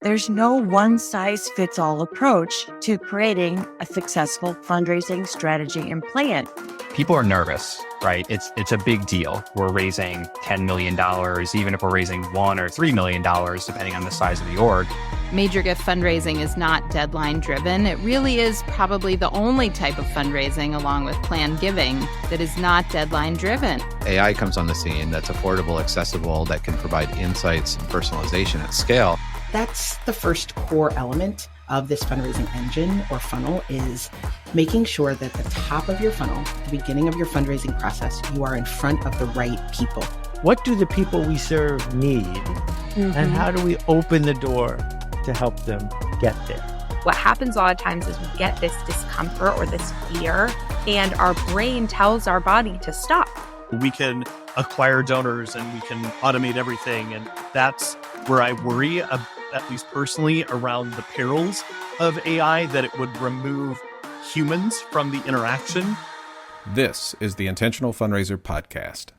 There's no one-size-fits-all approach to creating a successful fundraising strategy and plan. People are nervous, right? It's a big deal. We're raising $10 million, even if we're raising $1 or $3 million, depending on the size of the org. Major gift fundraising is not deadline driven. It really is probably the only type of fundraising, along with planned giving, that is not deadline driven. AI comes on the scene that's affordable, accessible, that can provide insights and personalization at scale. That's the first core element of this fundraising engine or funnel, is making sure that the top of your funnel, the beginning of your fundraising process, you are in front of the right people. What do the people we serve need? And how do we open the door to help them get there? What happens a lot of times is we get this discomfort or this fear, and our brain tells our body to stop. We can acquire donors and we can automate everything. And that's where I worry, at least personally, around the perils of AI, that it would remove humans from the interaction. This is the Intentional Fundraiser Podcast.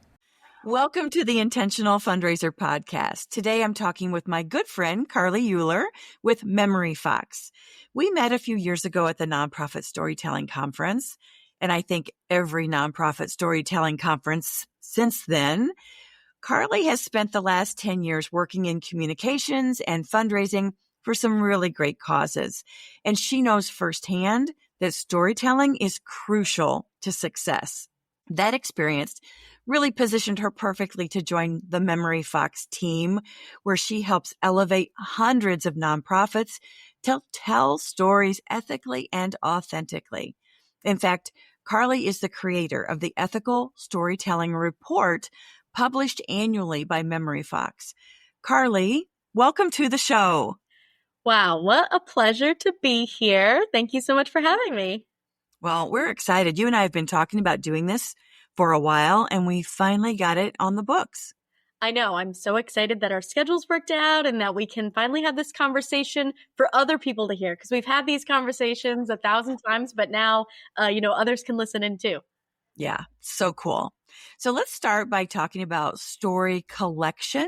Welcome to the Intentional Fundraiser Podcast. Today I'm talking with my good friend, Carly Euler with MemoryFox. We met a few years ago at the Nonprofit Storytelling Conference, and I think every nonprofit storytelling conference since then. Carly has spent the last 10 years working in communications and fundraising for some really great causes. And she knows firsthand that storytelling is crucial to success. That experience really positioned her perfectly to join the MemoryFox team, where she helps elevate hundreds of nonprofits to tell stories ethically and authentically. In fact, Carly is the creator of the Ethical Storytelling Report, published annually by MemoryFox. Carly, welcome to the show. Wow, what a pleasure to be here. Thank you so much for having me. Well, we're excited. You and I have been talking about doing this for a while, and we finally got it on the books. I know. I'm so excited that our schedules worked out and that we can finally have this conversation for other people to hear, because we've had these conversations 1,000 times, but now, others can listen in too. Yeah, so cool. So let's start by talking about story collection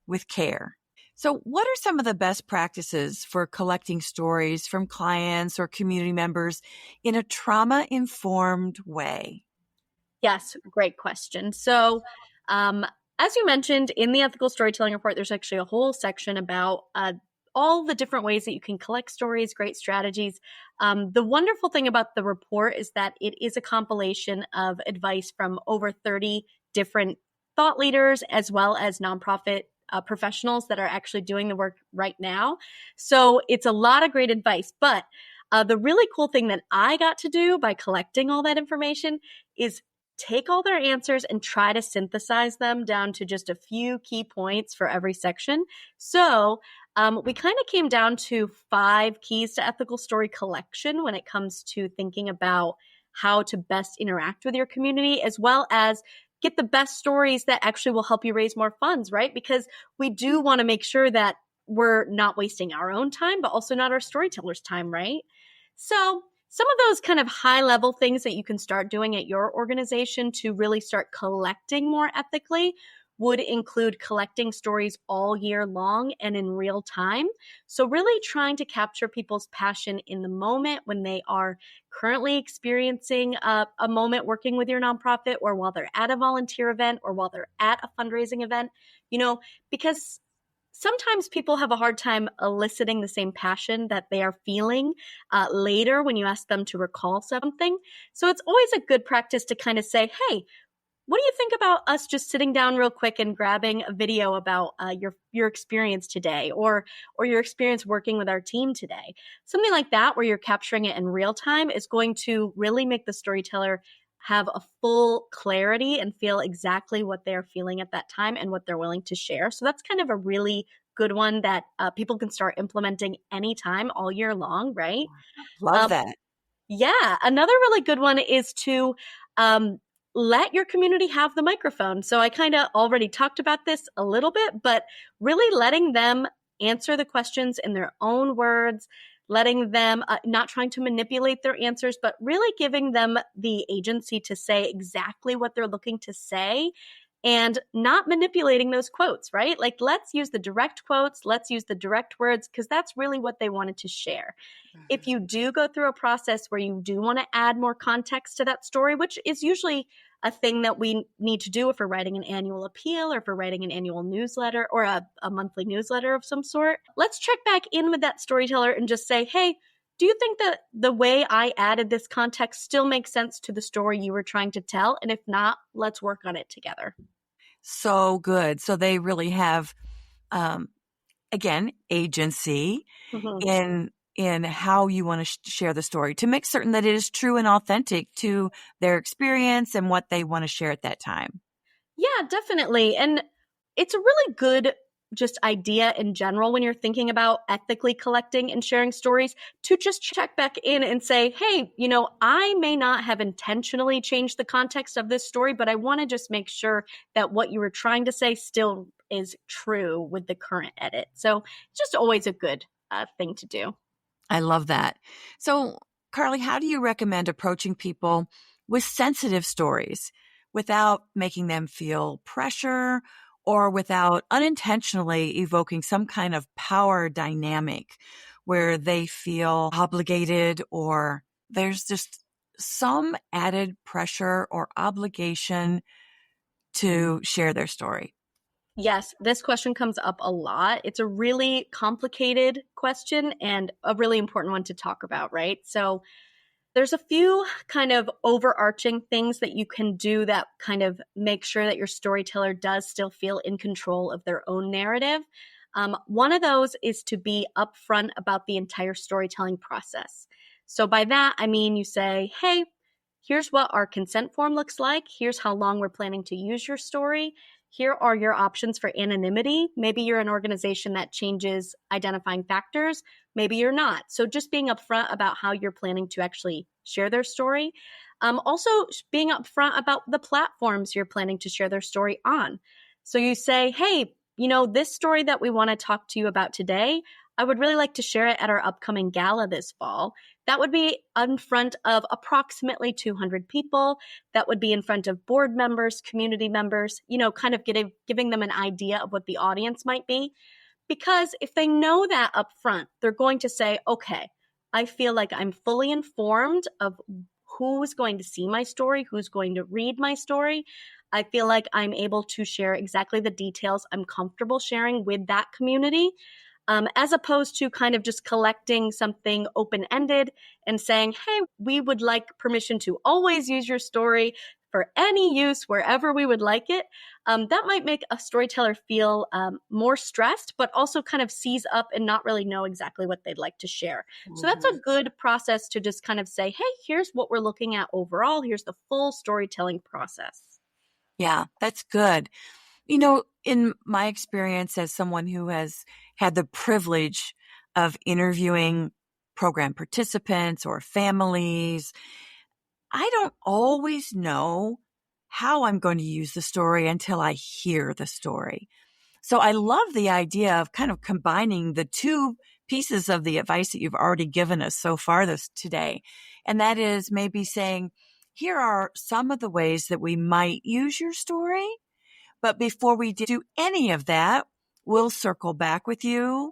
with care. So what are some of the best practices for collecting stories from clients or community members in a trauma-informed way? Yes, great question. So, as you mentioned, in the Ethical Storytelling Report, there's actually a whole section about all the different ways that you can collect stories, great strategies. The wonderful thing about the report is that it is a compilation of advice from over 30 different thought leaders, as well as nonprofit professionals that are actually doing the work right now. So it's a lot of great advice. But the really cool thing that I got to do by collecting all that information is take all their answers and try to synthesize them down to just a few key points for every section. So we kind of came down to 5 keys to ethical story collection when it comes to thinking about how to best interact with your community, as well as get the best stories that actually will help you raise more funds, right? Because we do want to make sure that we're not wasting our own time, but also not our storytellers' time, right? So some of those kind of high-level things that you can start doing at your organization to really start collecting more ethically would include collecting stories all year long and in real time. So really trying to capture people's passion in the moment when they are currently experiencing a moment working with your nonprofit, or while they're at a volunteer event, or while they're at a fundraising event, because sometimes people have a hard time eliciting the same passion that they are feeling later when you ask them to recall something. So it's always a good practice to kind of say, hey, what do you think about us just sitting down real quick and grabbing a video about your experience today, or your experience working with our team today? Something like that, where you're capturing it in real time, is going to really make the storyteller have a full clarity and feel exactly what they're feeling at that time and what they're willing to share. So that's kind of a really good one that people can start implementing anytime all year long, right? Love that. Yeah. Another really good one is to let your community have the microphone. So I kind of already talked about this a little bit, but really letting them answer the questions in their own words, letting them, not trying to manipulate their answers, but really giving them the agency to say exactly what they're looking to say, and not manipulating those quotes, right? Like, let's use the direct quotes, let's use the direct words, because that's really what they wanted to share. If you do go through a process where you do want to add more context to that story, which is usually a thing that we need to do if we're writing an annual appeal or if we're writing an annual newsletter or a monthly newsletter of some sort, let's check back in with that storyteller and just say, hey, do you think that the way I added this context still makes sense to the story you were trying to tell? And if not, let's work on it together. So good. So they really have, again, agency in how you want to share the story to make certain that it is true and authentic to their experience and what they want to share at that time. Yeah, definitely. And it's a really good just idea in general when you're thinking about ethically collecting and sharing stories to just check back in and say, hey, I may not have intentionally changed the context of this story, but I want to just make sure that what you were trying to say still is true with the current edit. So it's just always a good thing to do. I love that. So, Carly, how do you recommend approaching people with sensitive stories without making them feel pressure or without unintentionally evoking some kind of power dynamic where they feel obligated or there's just some added pressure or obligation to share their story? Yes, this question comes up a lot. It's a really complicated question and a really important one to talk about, right? So there's a few kind of overarching things that you can do that kind of make sure that your storyteller does still feel in control of their own narrative. One of those is to be upfront about the entire storytelling process. So by that, I mean you say, hey, here's what our consent form looks like. Here's how long we're planning to use your story. Here are your options for anonymity. Maybe you're an organization that changes identifying factors. Maybe you're not. So just being upfront about how you're planning to actually share their story. Also being upfront about the platforms you're planning to share their story on. So you say, hey, this story that we want to talk to you about today, I would really like to share it at our upcoming gala this fall. That would be in front of approximately 200 people. That would be in front of board members, community members, kind of giving them an idea of what the audience might be. Because if they know that up front, they're going to say, okay, I feel like I'm fully informed of who's going to see my story, who's going to read my story. I feel like I'm able to share exactly the details I'm comfortable sharing with that community. As opposed to kind of just collecting something open-ended and saying, hey, we would like permission to always use your story for any use wherever we would like it. That might make a storyteller feel more stressed, but also kind of seize up and not really know exactly what they'd like to share. Mm-hmm. So that's a good process to just kind of say, hey, here's what we're looking at overall. Here's the full storytelling process. Yeah, that's good. In my experience as someone who has had the privilege of interviewing program participants or families, I don't always know how I'm going to use the story until I hear the story. So I love the idea of kind of combining the two pieces of the advice that you've already given us so far today. And that is maybe saying, here are some of the ways that we might use your story. But before we do any of that, we'll circle back with you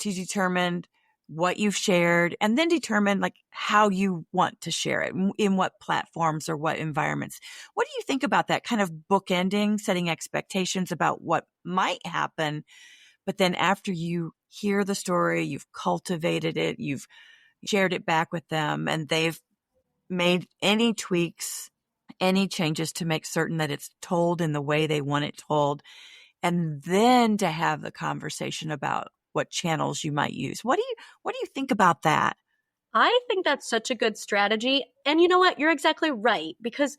to determine what you've shared and then determine how you want to share it, in what platforms or what environments. What do you think about that kind of bookending, setting expectations about what might happen, but then after you hear the story, you've cultivated it, you've shared it back with them, and they've made any tweaks, any changes to make certain that it's told in the way they want it told, and then to have the conversation about what channels you might use. What do you think about that? I think that's such a good strategy. And you know what? You're exactly right. Because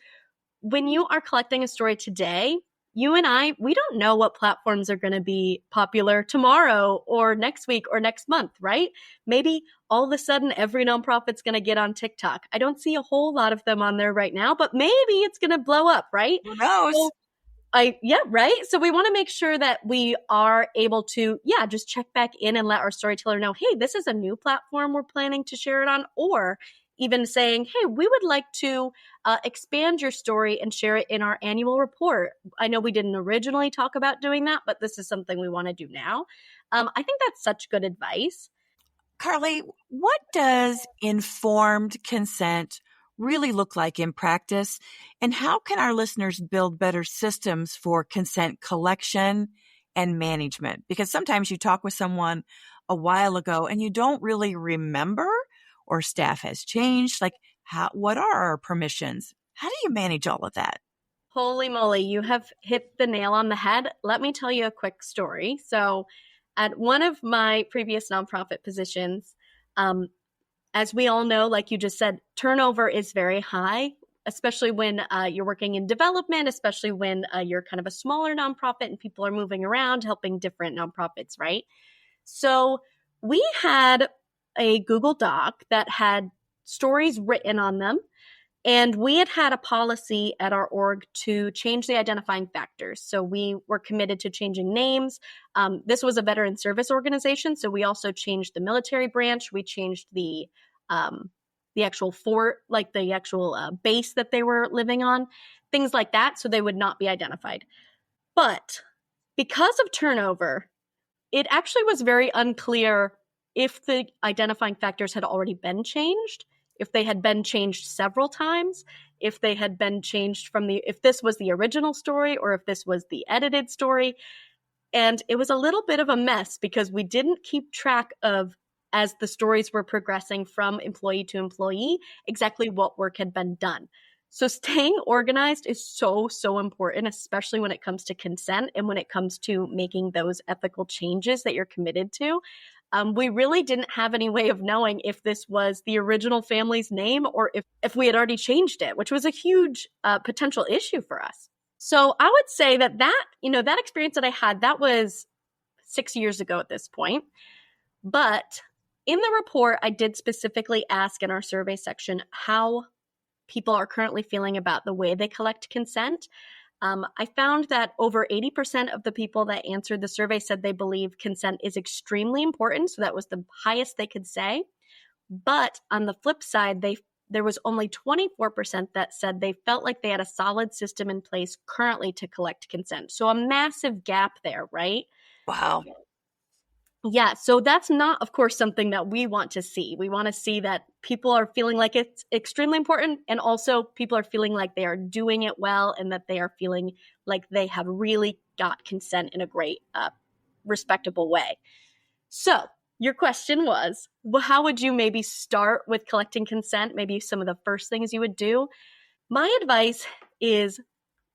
when you are collecting a story today, you and I, we don't know what platforms are going to be popular tomorrow or next week or next month, right? Maybe all of a sudden every nonprofit's going to get on TikTok. I don't see a whole lot of them on there right now, but maybe it's going to blow up, right? Who knows? So, right? So we want to make sure that we are able to, just check back in and let our storyteller know, hey, this is a new platform we're planning to share it on. Or even saying, hey, we would like to expand your story and share it in our annual report. I know we didn't originally talk about doing that, but this is something we want to do now. I think that's such good advice. Carly, what does informed consent really look like in practice? And how can our listeners build better systems for consent collection and management? Because sometimes you talk with someone a while ago and you don't really remember, or staff has changed. Like, what are our permissions? How do you manage all of that? Holy moly, you have hit the nail on the head. Let me tell you a quick story. So at one of my previous nonprofit positions, as we all know, like you just said, turnover is very high, especially when you're working in development, especially when you're kind of a smaller nonprofit and people are moving around helping different nonprofits, right? So we had a Google Doc that had stories written on them. And we had a policy at our org to change the identifying factors. So we were committed to changing names. This was a veteran service organization, so we also changed the military branch. We changed the actual fort, like the actual base that they were living on, things like that, so they would not be identified. But because of turnover, it actually was very unclear if the identifying factors had already been changed, if they had been changed several times, if they had been changed if this was the original story or if this was the edited story. And it was a little bit of a mess because we didn't keep track of, as the stories were progressing from employee to employee, exactly what work had been done. So staying organized is so, so important, especially when it comes to consent and when it comes to making those ethical changes that you're committed to. We really didn't have any way of knowing if this was the original family's name or if we had already changed it, which was a huge potential issue for us. So I would say that experience that I had, that was 6 years ago at this point. But in the report, I did specifically ask in our survey section how people are currently feeling about the way they collect consent. I found that over 80% of the people that answered the survey said they believe consent is extremely important. So that was the highest they could say. But on the flip side, there was only 24% that said they felt like they had a solid system in place currently to collect consent. So a massive gap there, right? Wow. Yeah, so that's not, of course, something that we want to see. We want to see that people are feeling like it's extremely important, and also people are feeling like they are doing it well and that they are feeling like they have really got consent in a great, respectable way. So your question was, well, how would you maybe start with collecting consent? Maybe some of the first things you would do. My advice is,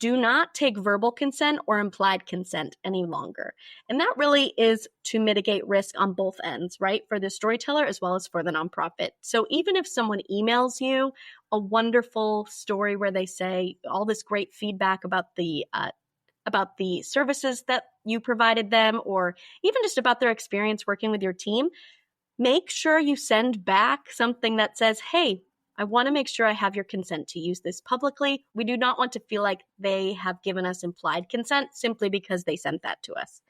do not take verbal consent or implied consent any longer. And that really is to mitigate risk on both ends, right? For the storyteller as well as for the nonprofit. So even if someone emails you a wonderful story where they say all this great feedback about the services that you provided them, or even just about their experience working with your team, make sure you send back something that says, hey, I want to make sure I have your consent to use this publicly. We do not want to feel like they have given us implied consent simply because they sent that to us.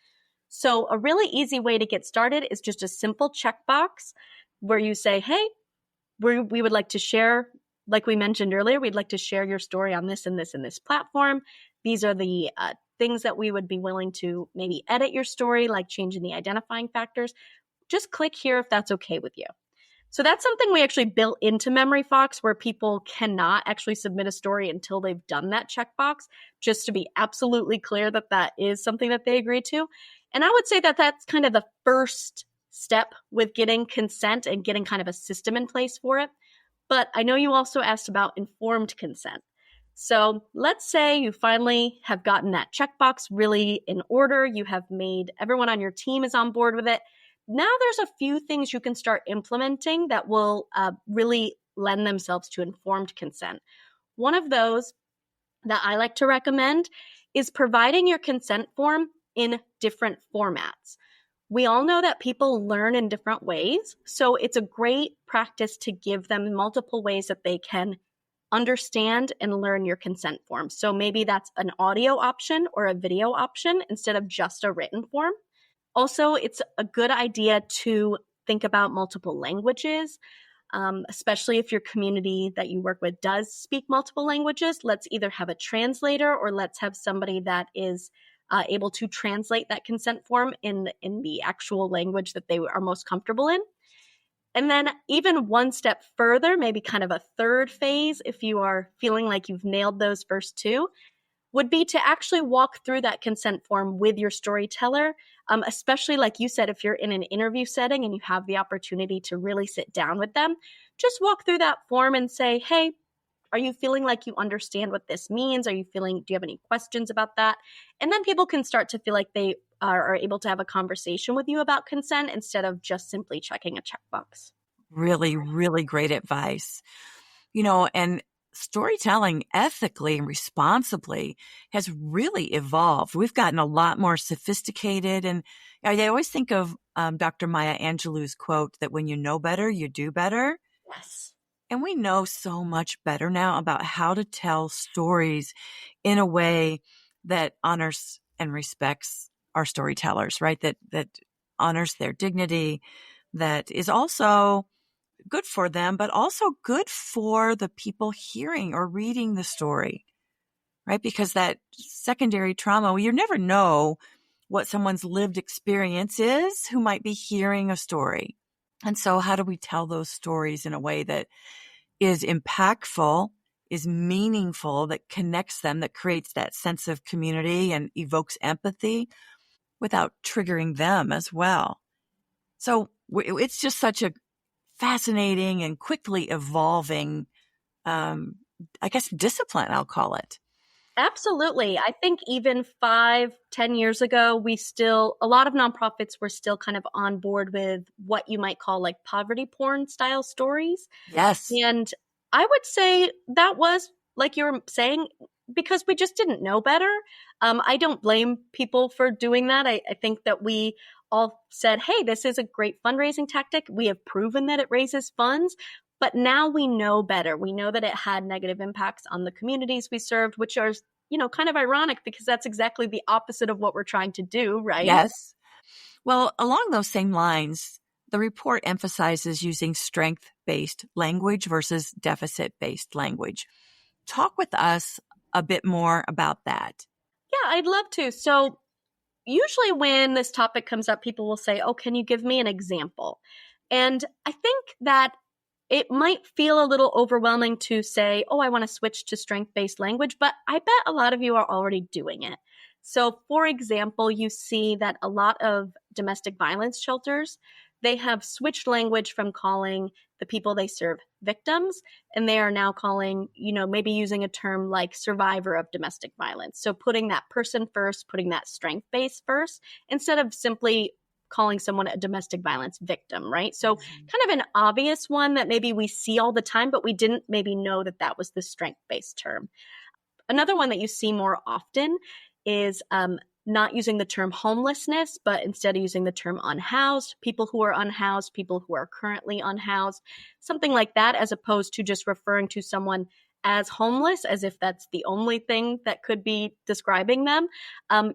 So a really easy way to get started is just a simple checkbox where you say, hey, we would like to share, like we mentioned earlier, we'd like to share your story on this and this and this platform. These are the things that we would be willing to maybe edit your story, like changing the identifying factors. Just click here if that's okay with you. So that's something we actually built into MemoryFox, where people cannot actually submit a story until they've done that checkbox, just to be absolutely clear that that is something that they agree to. And I would say that that's kind of the first step with getting consent and getting kind of a system in place for it. But I know you also asked about informed consent. So let's say you finally have gotten that checkbox really in order. You have made everyone on your team is on board with it. Now there's a few things you can start implementing that will really lend themselves to informed consent. One of those that I like to recommend is providing your consent form in different formats. We all know that people learn in different ways, so it's a great practice to give them multiple ways that they can understand and learn your consent form. So maybe that's an audio option or a video option instead of just a written form. Also, it's a good idea to think about multiple languages. especially if your community that you work with does speak multiple languages. Let's either have a translator or let's have somebody that is able to translate that consent form in the actual language that they are most comfortable in. And then even one step further, maybe kind of a third phase, if you are feeling like you've nailed those first two, would be to actually walk through that consent form with your storyteller, especially like you said, if you're in an interview setting and you have the opportunity to really sit down with them, just walk through that form and say, hey, are you feeling like you understand what this means? Do you have any questions about that? And then people can start to feel like they are able to have a conversation with you about consent instead of just simply checking a checkbox. Really, really great advice. And storytelling ethically and responsibly has really evolved. We've gotten a lot more sophisticated. And I always think of Dr. Maya Angelou's quote that when you know better, you do better. Yes. And we know so much better now about how to tell stories in a way that honors and respects our storytellers, right? That honors their dignity, that is also good for them, but also good for the people hearing or reading the story, right? Because that secondary trauma, you never know what someone's lived experience is who might be hearing a story. And so how do we tell those stories in a way that is impactful, is meaningful, that connects them, that creates that sense of community and evokes empathy without triggering them as well? So it's just such a fascinating and quickly evolving, discipline, I'll call it. Absolutely. I think even 5-10 years ago, a lot of nonprofits were still kind of on board with what you might call like poverty porn style stories. Yes. And I would say that was, like you were saying, because we just didn't know better. I don't blame people for doing that. I think that we all said, hey, this is a great fundraising tactic. We have proven that it raises funds. But now we know better. We know that it had negative impacts on the communities we served, which are, kind of ironic because that's exactly the opposite of what we're trying to do, right? Yes. Well, along those same lines, the report emphasizes using strength-based language versus deficit-based language. Talk with us a bit more about that. Yeah, I'd love to. So usually when this topic comes up, people will say, oh, can you give me an example? And I think that it might feel a little overwhelming to say, oh, I want to switch to strength-based language, but I bet a lot of you are already doing it. So, for example, you see that a lot of domestic violence shelters, they have switched language from calling the people they serve victims, and they are now calling, maybe using a term like survivor of domestic violence. So putting that person first, putting that strength base first, instead of simply calling someone a domestic violence victim, right? So kind of an obvious one that maybe we see all the time, but we didn't maybe know that that was the strength-based term. Another one that you see more often is not using the term homelessness, but instead of using the term unhoused, people who are unhoused, people who are currently unhoused, something like that, as opposed to just referring to someone as homeless, as if that's the only thing that could be describing them.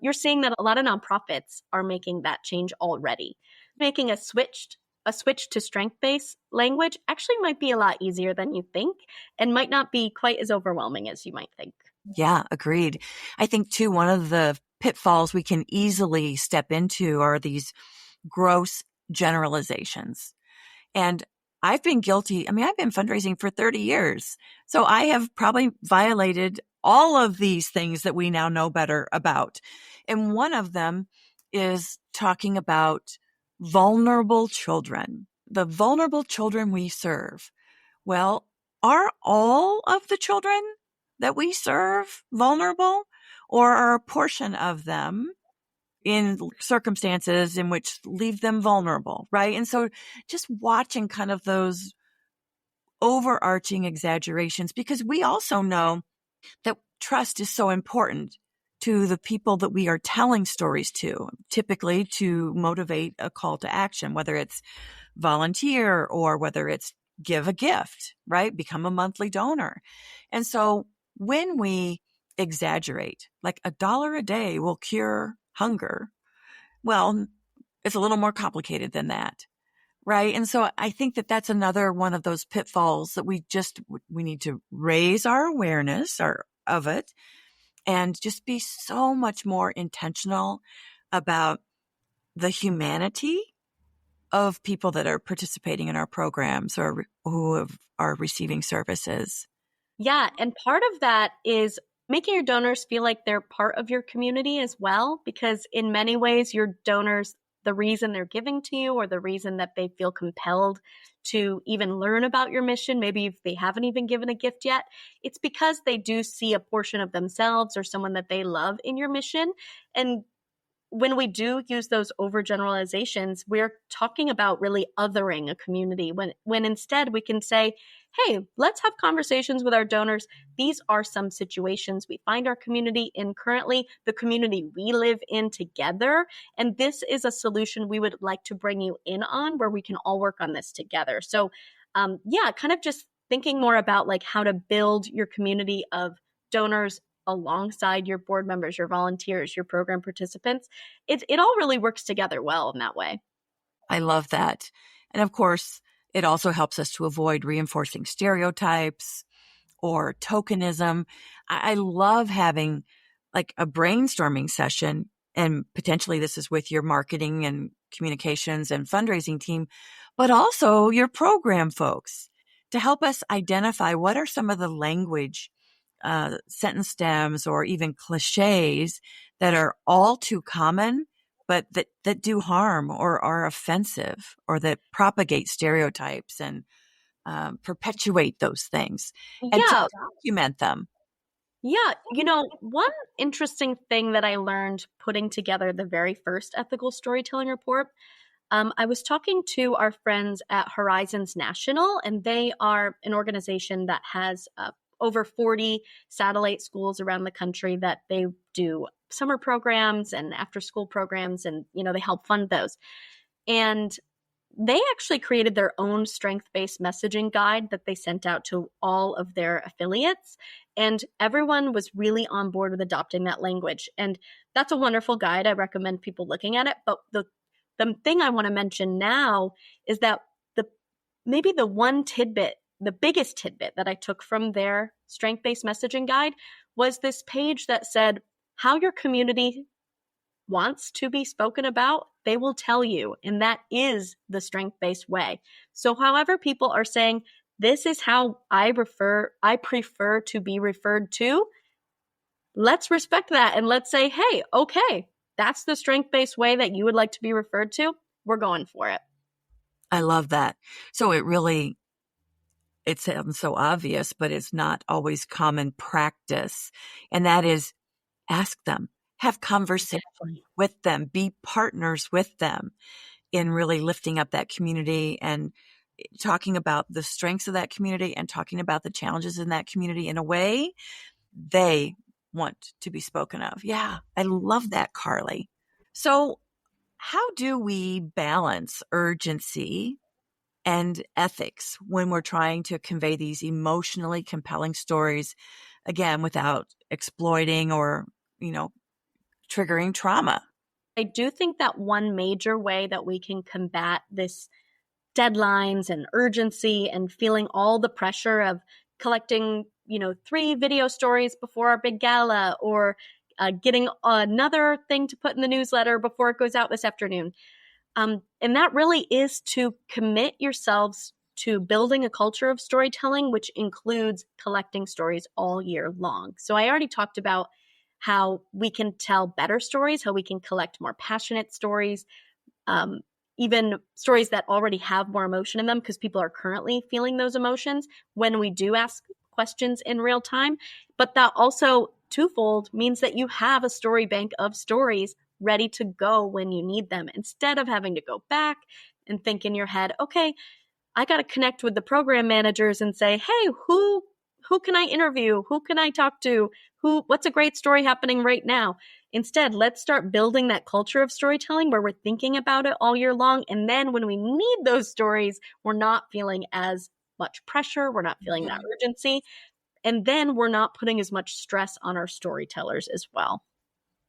You're seeing that a lot of nonprofits are making that change already. Making a switch to strength-based language actually might be a lot easier than you think and might not be quite as overwhelming as you might think. Yeah, agreed. I think too, one of the pitfalls we can easily step into are these gross generalizations. And I've been guilty. I've been fundraising for 30 years. So I have probably violated all of these things that we now know better about. And one of them is talking about vulnerable children, the vulnerable children we serve. Well, are all of the children that we serve vulnerable, or are a portion of them in circumstances in which leave them vulnerable, right? And so just watching kind of those overarching exaggerations, because we also know that trust is so important to the people that we are telling stories to, typically to motivate a call to action, whether it's volunteer or whether it's give a gift, right? Become a monthly donor. And so when we exaggerate, like $1 a day will cure hunger, well, it's a little more complicated than that. right? And so I think that that's another one of those pitfalls that we need to raise our awareness of it and just be so much more intentional about the humanity of people that are participating in our programs or who are receiving services. Yeah. And part of that is making your donors feel like they're part of your community as well, because in many ways, your donors, the reason they're giving to you or the reason that they feel compelled to even learn about your mission, maybe if they haven't even given a gift yet, it's because they do see a portion of themselves or someone that they love in your mission. And when we do use those overgeneralizations, we're talking about really othering a community when instead we can say, hey, let's have conversations with our donors. These are some situations we find our community in currently, the community we live in together. And this is a solution we would like to bring you in on where we can all work on this together. So kind of just thinking more about like how to build your community of donors alongside your board members, your volunteers, your program participants. It all really works together well in that way. I love that. And of course, it also helps us to avoid reinforcing stereotypes or tokenism. I love having like a brainstorming session, and potentially this is with your marketing and communications and fundraising team, but also your program folks to help us identify what are some of the language sentence stems or even cliches that are all too common, but that do harm or are offensive or that propagate stereotypes and perpetuate those things and to document them. Yeah. One interesting thing that I learned putting together the very first ethical storytelling report, I was talking to our friends at Horizons National, and they are an organization that has over 40 satellite schools around the country that they do summer programs and after school programs, and they help fund those. And they actually created their own strength-based messaging guide that they sent out to all of their affiliates, and everyone was really on board with adopting that language. And that's a wonderful guide. I recommend people looking at it. But the thing I want to mention now is that maybe the one tidbit, the biggest tidbit that I took from their strength-based messaging guide was this page that said how your community wants to be spoken about, they will tell you. And that is the strength-based way. So however people are saying, this is how I prefer to be referred to, let's respect that. And let's say, hey, okay, that's the strength-based way that you would like to be referred to. We're going for it. I love that. So it sounds so obvious, but it's not always common practice. And that is ask them, have conversation with them, be partners with them in really lifting up that community and talking about the strengths of that community and talking about the challenges in that community in a way they want to be spoken of. Yeah, I love that, Carly. So how do we balance urgency and ethics when we're trying to convey these emotionally compelling stories, again, without exploiting or, triggering trauma? I do think that one major way that we can combat this deadlines and urgency and feeling all the pressure of collecting, 3 video stories before our big gala or getting another thing to put in the newsletter before it goes out this afternoon. And that really is to commit yourselves to building a culture of storytelling, which includes collecting stories all year long. So I already talked about how we can tell better stories, how we can collect more passionate stories, even stories that already have more emotion in them because people are currently feeling those emotions when we do ask questions in real time. But that also twofold means that you have a story bank of stories ready to go when you need them, instead of having to go back and think in your head, okay, I got to connect with the program managers and say, hey, who can I interview? Who can I talk to? What's a great story happening right now? Instead, let's start building that culture of storytelling where we're thinking about it all year long. And then when we need those stories, we're not feeling as much pressure. We're not feeling that urgency. And then we're not putting as much stress on our storytellers as well.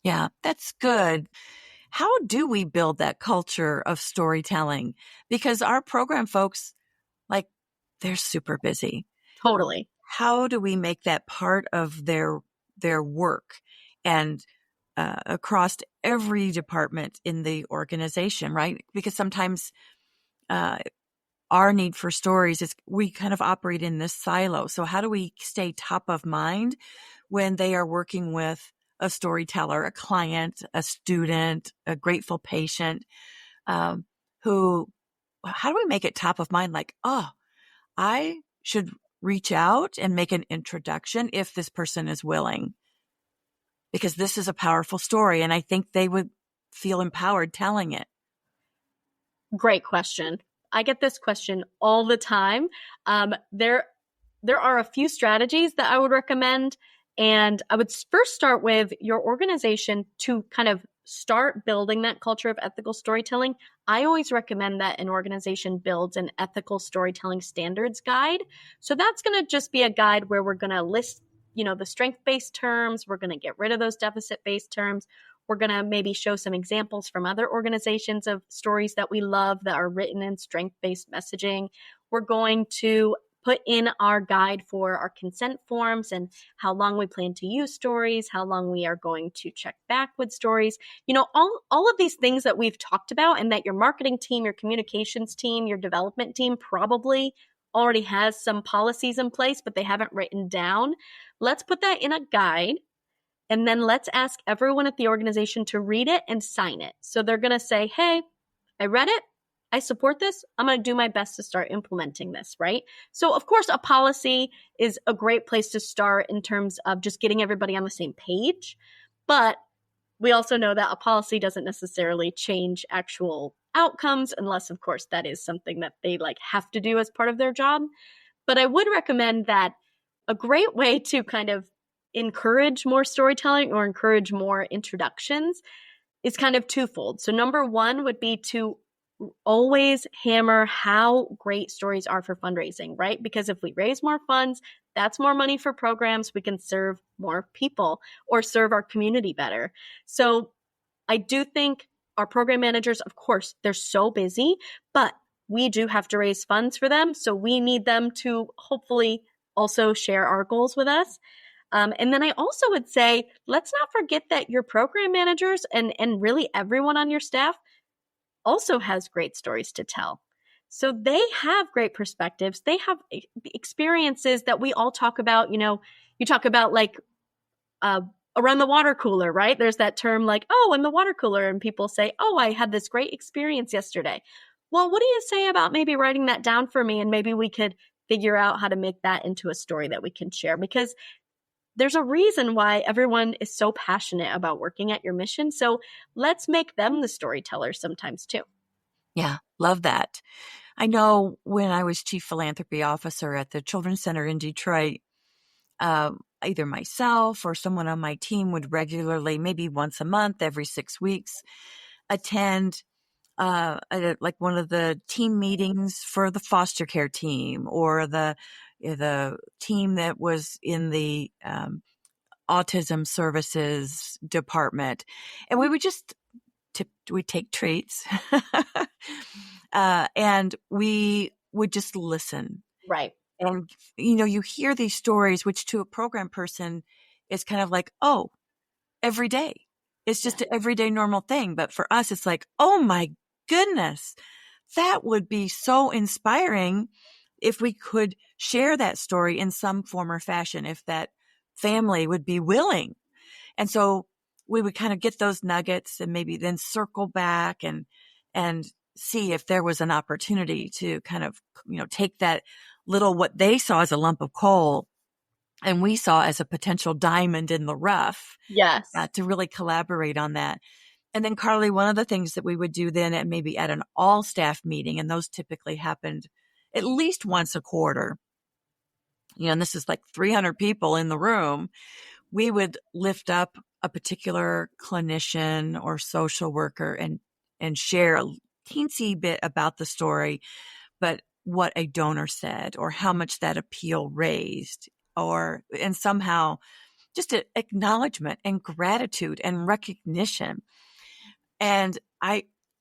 Yeah, that's good. how do we build that culture of storytelling? Because our program folks, like, they're super busy. Totally. How do we make that part of their work and across every department in the organization, right? Because sometimes our need for stories is we kind of operate in this silo. So how do we stay top of mind when they are working with a storyteller, a client, a student, a grateful patient, how do we make it top of mind? Like, oh, I should reach out and make an introduction if this person is willing, because this is a powerful story. And I think they would feel empowered telling it. Great question. I get this question all the time. There are a few strategies that I would recommend. And I would first start with your organization to kind of start building that culture of ethical storytelling. I always recommend that an organization builds an ethical storytelling standards guide. So that's going to just be a guide where we're going to list, the strength-based terms. We're going to get rid of those deficit-based terms. We're going to maybe show some examples from other organizations of stories that we love that are written in strength-based messaging. We're going to put in our guide for our consent forms and how long we plan to use stories, how long we are going to check back with stories. All of these things that we've talked about and that your marketing team, your communications team, your development team probably already has some policies in place, but they haven't written down. Let's put that in a guide. And then let's ask everyone at the organization to read it and sign it. So they're going to say, hey, I read it. I support this. I'm going to do my best to start implementing this, right? So of course, a policy is a great place to start in terms of just getting everybody on the same page. But we also know that a policy doesn't necessarily change actual outcomes unless, of course, that is something that they have to do as part of their job. But I would recommend that a great way to kind of encourage more storytelling or encourage more introductions is kind of twofold. So number one would be to always hammer how great stories are for fundraising, right? Because if we raise more funds, that's more money for programs. We can serve more people or serve our community better. So I do think our program managers, of course, they're so busy, but we do have to raise funds for them. So we need them to hopefully also share our goals with us. And then I also would say, let's not forget that your program managers and really everyone on your staff also has great stories to tell. So they have great perspectives. They have experiences that we all talk about. You talk about around the water cooler, right? There's that term in the water cooler, and people say, oh, I had this great experience yesterday. Well, what do you say about maybe writing that down for me? And maybe we could figure out how to make that into a story that we can share, because there's a reason why everyone is so passionate about working at your mission. So let's make them the storytellers sometimes too. Yeah, love that. I know when I was chief philanthropy officer at the Children's Center in Detroit, either myself or someone on my team would regularly, maybe once a month, every 6 weeks, attend one of the team meetings for the foster care team or the team that was in the autism services department. And we would just we'd take treats and we would just listen. Right. And, you hear these stories, which to a program person is kind of like, oh, every day. It's just an everyday normal thing. But for us, it's like, oh my goodness, that would be so inspiring if we could share that story in some form or fashion, if that family would be willing. And so we would kind of get those nuggets and maybe then circle back and see if there was an opportunity to kind of, take that little, what they saw as a lump of coal and we saw as a potential diamond in the rough. Yes. To really collaborate on that. And then, Carly, one of the things that we would do then at maybe at an all staff meeting, and those typically happened at least once a quarter, and this is 300 people in the room, we would lift up a particular clinician or social worker and share a teensy bit about the story, but what a donor said or how much that appeal raised, and somehow just an acknowledgement and gratitude and recognition. And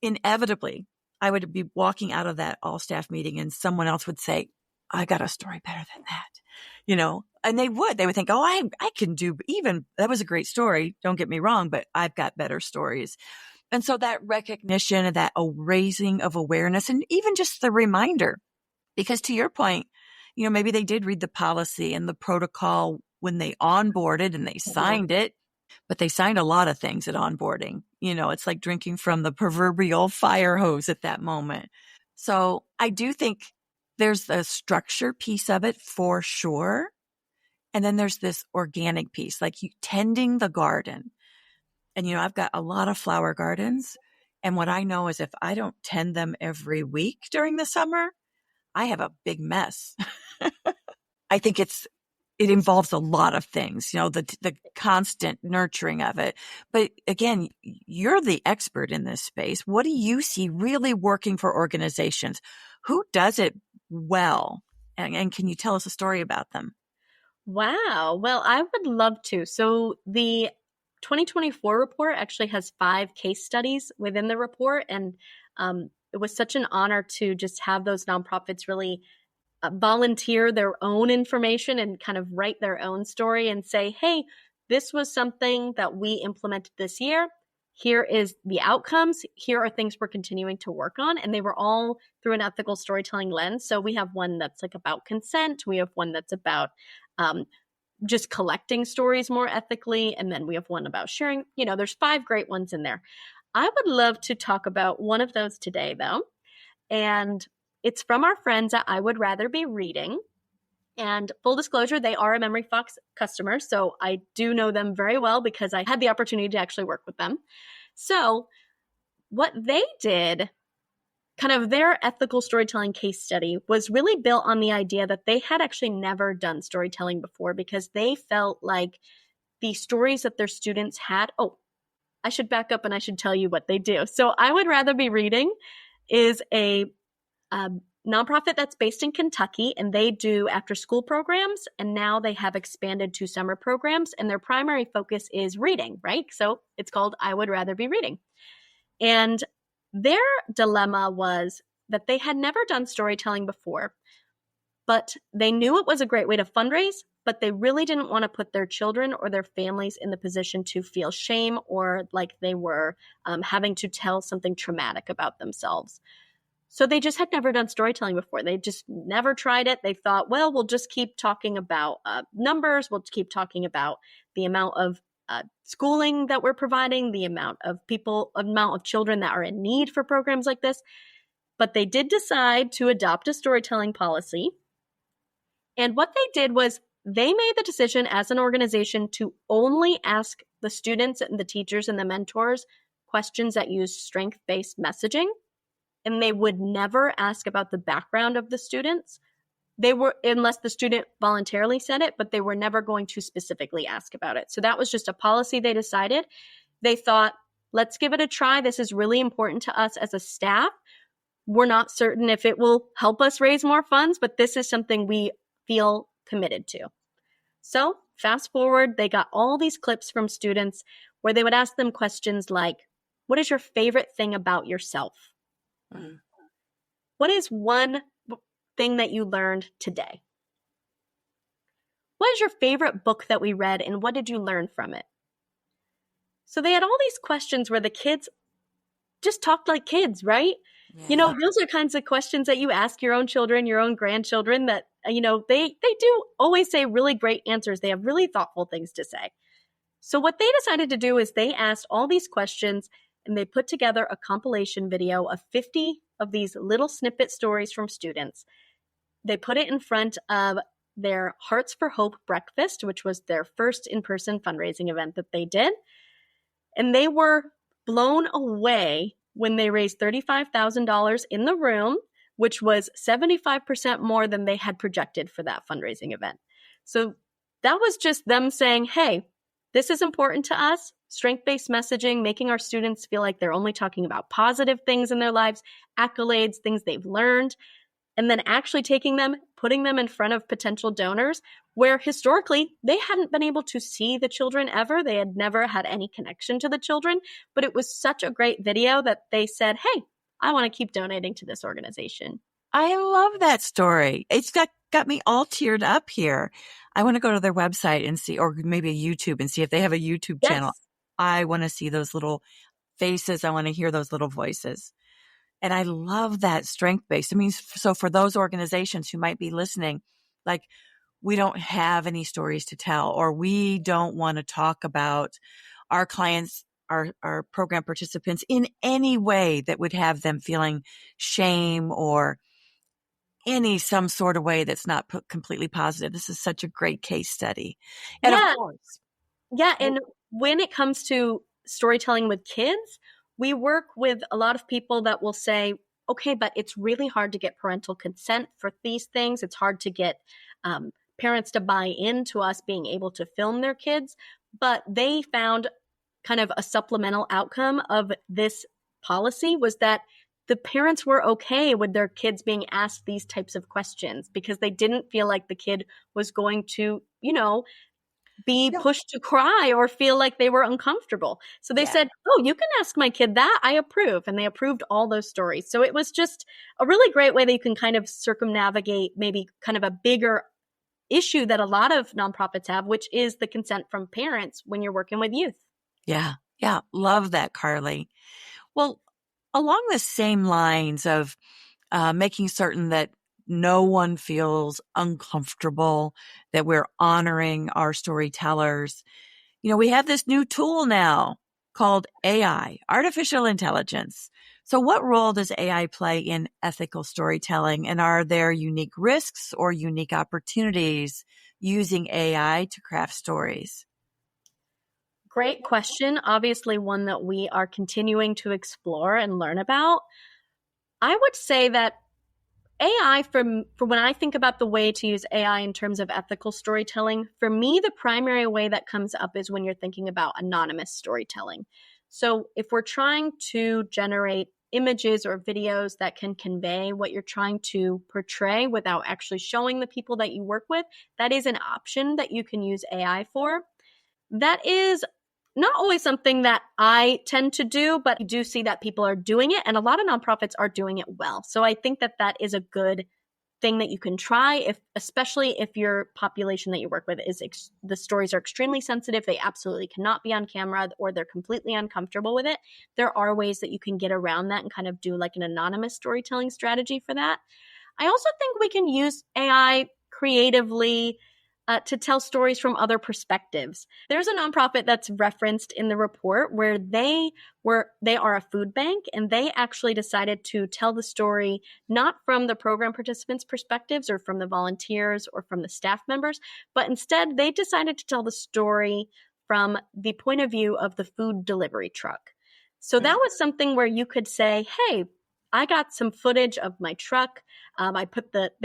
inevitably, I would be walking out of that all staff meeting and someone else would say, I got a story better than that, and they would think, oh, I can do even, that was a great story. Don't get me wrong, but I've got better stories. And so that recognition of that raising of awareness and even just the reminder, because to your point, maybe they did read the policy and the protocol when they onboarded and they signed it, but they signed a lot of things at onboarding. It's like drinking from the proverbial fire hose at that moment. So I do think there's the structure piece of it for sure. And then there's this organic piece, like tending the garden. And, I've got a lot of flower gardens. And what I know is if I don't tend them every week during the summer, I have a big mess. I think it involves a lot of things, the constant nurturing of it. But again, you're the expert in this space. What do you see really working for organizations? Who does it well? And can you tell us a story about them? Wow. Well, I would love to. So the 2024 report actually has 5 case studies within the report. And it was such an honor to just have those nonprofits really volunteer their own information and kind of write their own story and say, hey, this was something that we implemented this year. Here is the outcomes. Here are things we're continuing to work on. And they were all through an ethical storytelling lens. So we have one that's like about consent. We have one that's about just collecting stories more ethically. And then we have one about sharing. There's 5 great ones in there. I would love to talk about one of those today, though. And it's from our friends at I Would Rather Be Reading. And full disclosure, they are a MemoryFox customer. So I do know them very well because I had the opportunity to actually work with them. So what they did, kind of their ethical storytelling case study, was really built on the idea that they had actually never done storytelling before because they felt like the stories that their students had. Oh, I should back up and I should tell you what they do. So I Would Rather Be Reading is a nonprofit that's based in Kentucky, and they do after school programs. And now they have expanded to summer programs, and their primary focus is reading, right? So it's called I Would Rather Be Reading. And their dilemma was that they had never done storytelling before, but they knew it was a great way to fundraise, but they really didn't want to put their children or their families in the position to feel shame or like they were having to tell something traumatic about themselves. So they just had never done storytelling before. They just never tried it. They thought, well, we'll just keep talking about numbers. We'll keep talking about the amount of schooling that we're providing, the amount of children that are in need for programs like this. But they did decide to adopt a storytelling policy. And what they did was they made the decision as an organization to only ask the students and the teachers and the mentors questions that use strength-based messaging. And they would never ask about the background of the students. Unless the student voluntarily said it, but they were never going to specifically ask about it. So that was just a policy they decided. They thought, let's give it a try. This is really important to us as a staff. We're not certain if it will help us raise more funds, but this is something we feel committed to. So fast forward, they got all these clips from students where they would ask them questions like, what is your favorite thing about yourself? What is one thing that you learned today? What is your favorite book that we read and what did you learn from it? So they had all these questions where the kids just talked like kids, right? Yeah. Those are kinds of questions that you ask your own children, your own grandchildren that, they do always say really great answers. They have really thoughtful things to say. So what they decided to do is they asked all these questions and they put together a compilation video of 50 of these little snippet stories from students. They put it in front of their Hearts for Hope breakfast, which was their first in-person fundraising event that they did. And they were blown away when they raised $35,000 in the room, which was 75% more than they had projected for that fundraising event. So that was just them saying, hey, this is important to us. Strength-based messaging, making our students feel like they're only talking about positive things in their lives, accolades, things they've learned, and then actually taking them, putting them in front of potential donors where historically they hadn't been able to see the children ever. They had never had any connection to the children, but it was such a great video that they said, hey, I want to keep donating to this organization. I love that story. It's got me all teared up here. I want to go to their website and see, or maybe a YouTube and see if they have a YouTube channel. I want to see those little faces. I want to hear those little voices. And I love that strength base. I mean, so for those organizations who might be listening, like, we don't have any stories to tell, or we don't want to talk about our clients, our program participants in any way that would have them feeling shame or some sort of way that's not completely positive. This is such a great case study. And of course. Yeah. And when it comes to storytelling with kids, we work with a lot of people that will say, okay, but it's really hard to get parental consent for these things. It's hard to get parents to buy into us being able to film their kids. But they found kind of a supplemental outcome of this policy was that the parents were okay with their kids being asked these types of questions because they didn't feel like the kid was going to, be pushed to cry or feel like they were uncomfortable. So they said, oh, you can ask my kid that. I approve. And they approved all those stories. So it was just a really great way that you can kind of circumnavigate maybe kind of a bigger issue that a lot of nonprofits have, which is the consent from parents when you're working with youth. Yeah. Yeah. Love that, Carly. Well, along the same lines of making certain that no one feels uncomfortable, that we're honoring our storytellers, we have this new tool now called AI, artificial intelligence. So what role does AI play in ethical storytelling? And are there unique risks or unique opportunities using AI to craft stories? Great question. Obviously, one that we are continuing to explore and learn about. I would say that AI, for when I think about the way to use AI in terms of ethical storytelling, for me, the primary way that comes up is when you're thinking about anonymous storytelling. So if we're trying to generate images or videos that can convey what you're trying to portray without actually showing the people that you work with, that is an option that you can use AI for. That is not always something that I tend to do, but I do see that people are doing it, and a lot of nonprofits are doing it well. So I think that that is a good thing that you can try, especially if your population that you work with the stories are extremely sensitive, they absolutely cannot be on camera, or they're completely uncomfortable with it. There are ways that you can get around that and kind of do like an anonymous storytelling strategy for that. I also think we can use AI creatively to tell stories from other perspectives. There's a nonprofit that's referenced in the report where they are a food bank, and they actually decided to tell the story not from the program participants' perspectives or from the volunteers or from the staff members, but instead they decided to tell the story from the point of view of the food delivery truck. So that was something where you could say, hey, I got some footage of my truck. They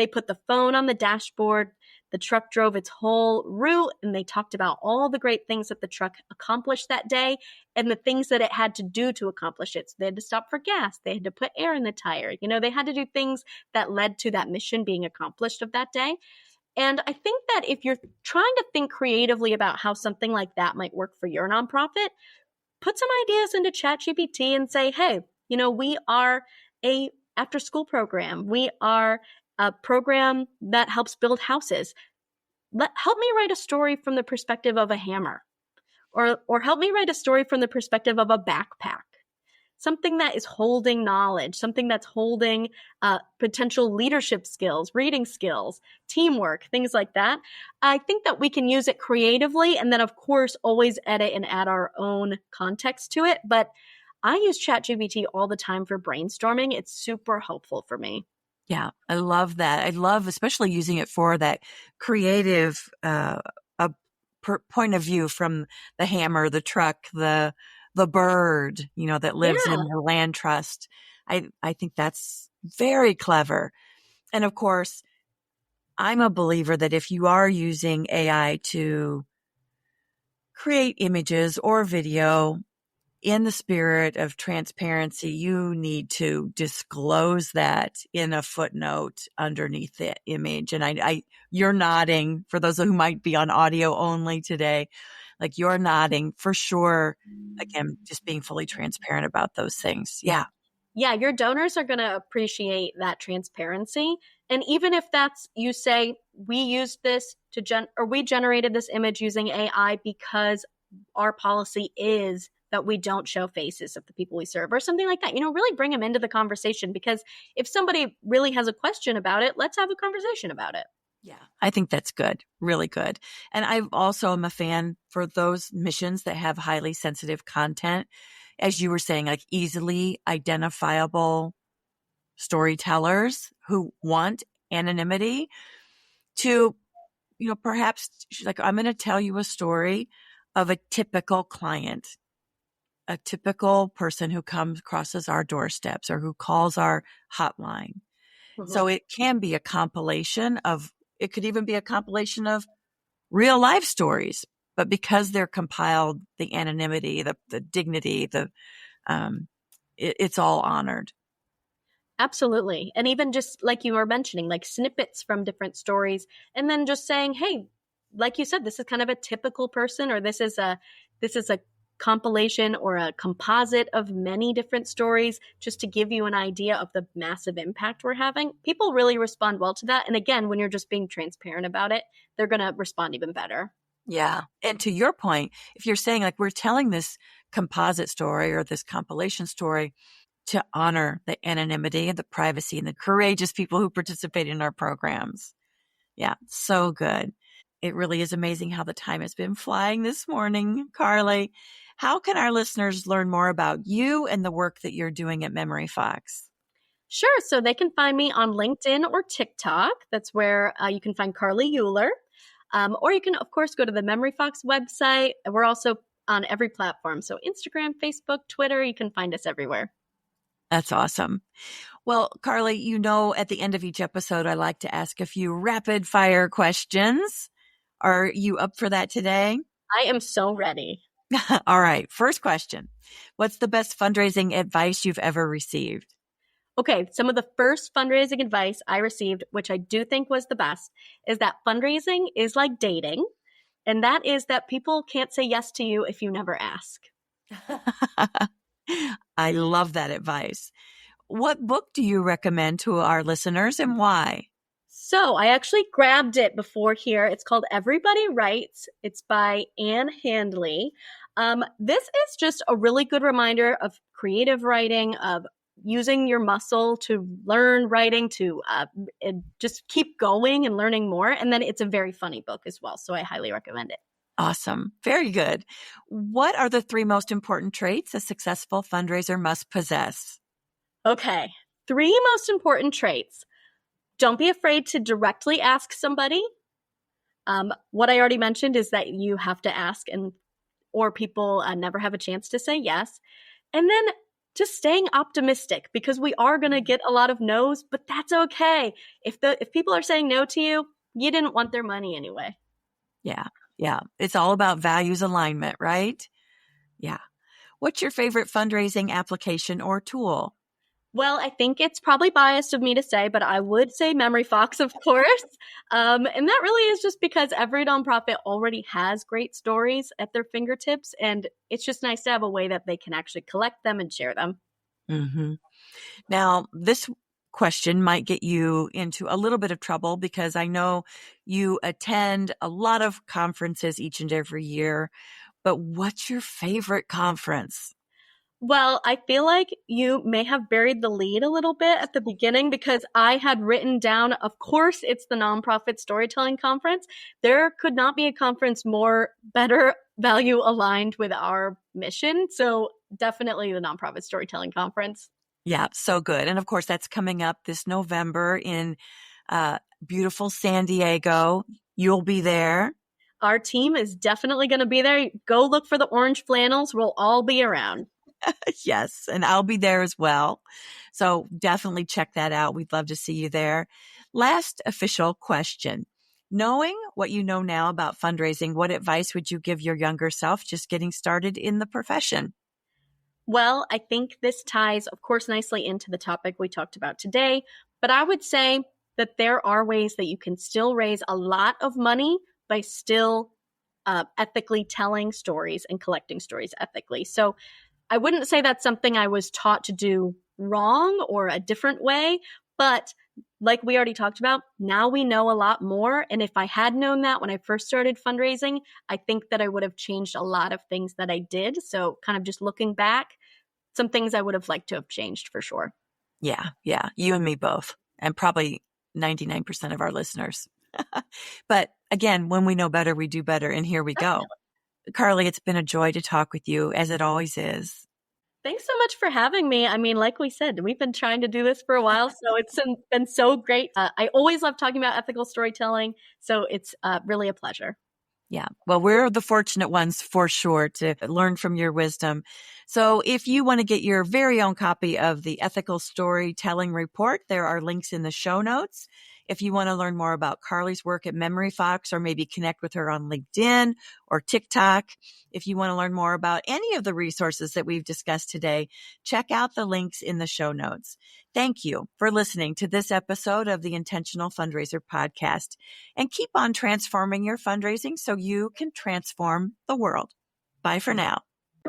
put the phone on the dashboard. The truck drove its whole route, and they talked about all the great things that the truck accomplished that day and the things that it had to do to accomplish it. So they had to stop for gas. They had to put air in the tire. They had to do things that led to that mission being accomplished of that day. And I think that if you're trying to think creatively about how something like that might work for your nonprofit, put some ideas into ChatGPT and say, hey, we are a after-school program. We are a program that helps build houses. Help me write a story from the perspective of a hammer, or help me write a story from the perspective of a backpack. Something that is holding knowledge, something that's holding potential leadership skills, reading skills, teamwork, things like that. I think that we can use it creatively, and then of course always edit and add our own context to it. But I use ChatGPT all the time for brainstorming. It's super helpful for me. Yeah, I love that. I love especially using it for that creative point of view from the hammer, the truck, the bird, that lives in the land trust. I think that's very clever. And of course, I'm a believer that if you are using AI to create images or video, in the spirit of transparency, you need to disclose that in a footnote underneath the image. And you're nodding for those who might be on audio only today, like you're nodding for sure. Again, just being fully transparent about those things. Yeah. Yeah, your donors are going to appreciate that transparency. And even if that's, you say, we used this we generated this image using AI because our policy is that we don't show faces of the people we serve or something like that, really bring them into the conversation, because if somebody really has a question about it, let's have a conversation about it. Yeah, I think that's good. Really good. And I also am a fan for those missions that have highly sensitive content, as you were saying, like easily identifiable storytellers who want anonymity to, perhaps like, I'm going to tell you a story of a typical client, a typical person who crosses our doorsteps or who calls our hotline. Mm-hmm. So it can be a compilation it could even be a compilation of real life stories, but because they're compiled, the anonymity, the dignity, it's all honored. Absolutely. And even just like you were mentioning, like snippets from different stories, and then just saying, hey, like you said, this is kind of a typical person, or this is a compilation or a composite of many different stories, just to give you an idea of the massive impact we're having. People really respond well to that. And again, when you're just being transparent about it, they're going to respond even better. Yeah. And to your point, if you're saying like, we're telling this composite story or this compilation story to honor the anonymity and the privacy and the courageous people who participate in our programs. Yeah. So good. It really is amazing how the time has been flying this morning, Carly. How can our listeners learn more about you and the work that you're doing at MemoryFox? Sure. So they can find me on LinkedIn or TikTok. That's where you can find Carly Euler. Or you can, of course, go to the MemoryFox website. We're also on every platform. So Instagram, Facebook, Twitter, you can find us everywhere. That's awesome. Well, Carly, at the end of each episode, I like to ask a few rapid fire questions. Are you up for that today? I am so ready. All right. First question. What's the best fundraising advice you've ever received? Okay. Some of the first fundraising advice I received, which I do think was the best, is that fundraising is like dating. And that is that people can't say yes to you if you never ask. I love that advice. What book do you recommend to our listeners and why? So I actually grabbed it before here. It's called Everybody Writes. It's by Anne Handley. This is just a really good reminder of creative writing, of using your muscle to learn writing, to just keep going and learning more. And then it's a very funny book as well. So I highly recommend it. Awesome. Very good. What are the 3 most important traits a successful fundraiser must possess? Okay. 3 most important traits. Don't be afraid to directly ask somebody. What I already mentioned is that you have to ask, or people never have a chance to say yes. And then just staying optimistic, because we are going to get a lot of no's, but that's okay. If people are saying no to you, you didn't want their money anyway. Yeah. Yeah. It's all about values alignment, right? Yeah. What's your favorite fundraising application or tool? Well, I think it's probably biased of me to say, but I would say MemoryFox, of course. And that really is just because every nonprofit already has great stories at their fingertips. And it's just nice to have a way that they can actually collect them and share them. Mm-hmm. Now, this question might get you into a little bit of trouble, because I know you attend a lot of conferences each and every year. But what's your favorite conference? Well, I feel like you may have buried the lead a little bit at the beginning, because I had written down, of course, it's the Nonprofit Storytelling Conference. There could not be a conference better value aligned with our mission. So definitely the Nonprofit Storytelling Conference. Yeah, so good. And of course, that's coming up this November in beautiful San Diego. You'll be there. Our team is definitely going to be there. Go look for the orange flannels. We'll all be around. Yes, and I'll be there as well. So definitely check that out. We'd love to see you there. Last official question. Knowing what you know now about fundraising, what advice would you give your younger self just getting started in the profession? Well, I think this ties, of course, nicely into the topic we talked about today. But I would say that there are ways that you can still raise a lot of money by still ethically telling stories and collecting stories ethically. So I wouldn't say that's something I was taught to do wrong or a different way, but like we already talked about, now we know a lot more. And if I had known that when I first started fundraising, I think that I would have changed a lot of things that I did. So kind of just looking back, some things I would have liked to have changed for sure. Yeah. You and me both, and probably 99% of our listeners. But again, when we know better, we do better. And here we go. Carly, it's been a joy to talk with you, as it always is. Thanks so much for having me. I mean, like we said, we've been trying to do this for a while, so it's been so great. I always love talking about ethical storytelling, so it's really a pleasure. Yeah. Well, we're the fortunate ones for sure to learn from your wisdom. So if you want to get your very own copy of the Ethical Storytelling Report, there are links in the show notes. If you want to learn more about Carly's work at MemoryFox, or maybe connect with her on LinkedIn or TikTok, if you want to learn more about any of the resources that we've discussed today, check out the links in the show notes. Thank you for listening to this episode of the Intentional Fundraiser Podcast, and keep on transforming your fundraising so you can transform the world. Bye for now.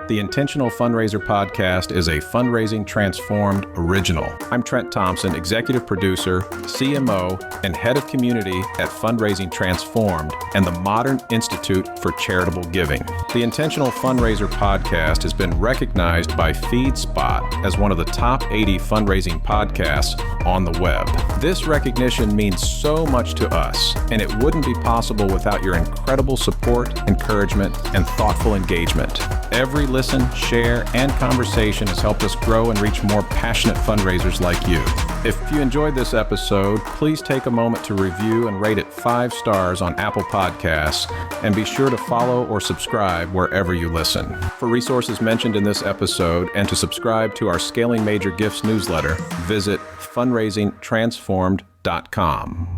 The Intentional Fundraiser Podcast is a Fundraising Transformed original. I'm Trent Thompson, Executive Producer, CMO, and Head of Community at Fundraising Transformed and the Modern Institute for Charitable Giving. The Intentional Fundraiser Podcast has been recognized by FeedSpot as one of the top 80 fundraising podcasts on the web. This recognition means so much to us, and it wouldn't be possible without your incredible support, encouragement, and thoughtful engagement. Every listen, share, and conversation has helped us grow and reach more passionate fundraisers like you. If you enjoyed this episode, please take a moment to review and rate it 5 stars on Apple Podcasts, and be sure to follow or subscribe wherever you listen. For resources mentioned in this episode and to subscribe to our Scaling Major Gifts newsletter, visit fundraisingtransformed.com.